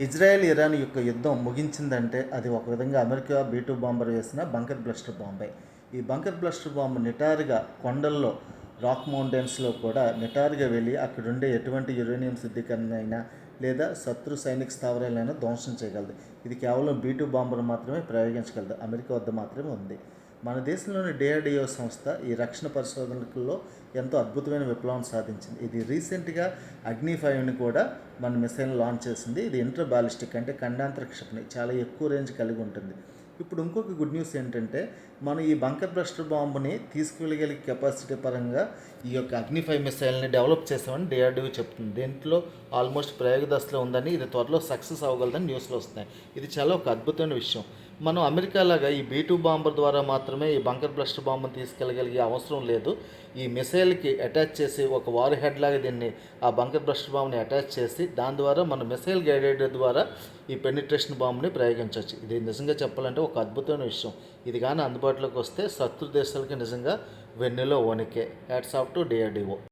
Israel Iran యొక్క యుద్ధం ముగించిందంటే అది ఒక విధంగా అమెరికా B-2 బాంబర్ వేసిన బంకర్ బ్లస్టర్ బాంబే. ఈ బంకర్ బ్లస్టర్ బాంబు నిటారుగా కొండల్లో రాక్ మౌంటైన్స్లో కూడా నిటారుగా వెళ్ళి అక్కడుండే ఎటువంటి యురేనియం శుద్ధీకరణ అయినా లేదా శత్రు సైనిక స్థావరాలైనా ధ్వంసం చేయగలదు. ఇది కేవలం B-2 బాంబర్ మాత్రమే ప్రయోగించగలదు. అమెరికా వద్ద మాత్రమే ఉంది. మన దేశంలోని DRDO సంస్థ ఈ రక్షణ పరిశోధనలలో ఎంతో అద్భుతమైన విప్లవం సాధించింది. ఇది రీసెంట్గా అగ్ని-5ని కూడా మన మిసైల్ లాంచ్ చేసింది. ఇది ఇంటర్ బాలిస్టిక్ అంటే ఖండాంతర క్షిపణి, చాలా ఎక్కువ రేంజ్ కలిగి ఉంటుంది. ఇప్పుడు ఇంకొక గుడ్ న్యూస్ ఏంటంటే మనం ఈ బంకర్ బ్లస్టర్ బాంబుని తీసుకువెళ్ళగలిగే కెపాసిటీ పరంగా ఈ యొక్క అగ్ని-5 మిసైల్ని డెవలప్ చేసామని DRDO చెప్తుంది. దీంట్లో ఆల్మోస్ట్ ప్రయోగ దశలో ఉందని, ఇది త్వరలో సక్సెస్ అవ్వగలదని న్యూస్లో వస్తున్నాయి. ఇది చాలా ఒక అద్భుతమైన విషయం. మనం అమెరికా లాగా ఈ B-2 బాంబర్ ద్వారా మాత్రమే ఈ బంకర్ బ్లస్టర్ బాంబుని తీసుకెళ్ళగలిగే అవసరం లేదు. ఈ మిసైల్కి అటాచ్ చేసి ఒక వార్ హెడ్ లాగా దీన్ని ఆ బంకర్ బ్లస్టర్ బాంబుని అటాచ్ చేసి దాని ద్వారా మన మిసైల్ గైడెడ్ ద్వారా ఈ పెనిట్రేషన్ బాంబుని ప్రయోగించవచ్చు. ఇది నిజంగా చెప్పాలంటే ఒక అద్భుతమైన విషయం. ఇది కానీ అందుబాటులోకి వస్తే శత్రు దేశాలకి నిజంగా వెన్నులో వణికే. Hats off to DRDO.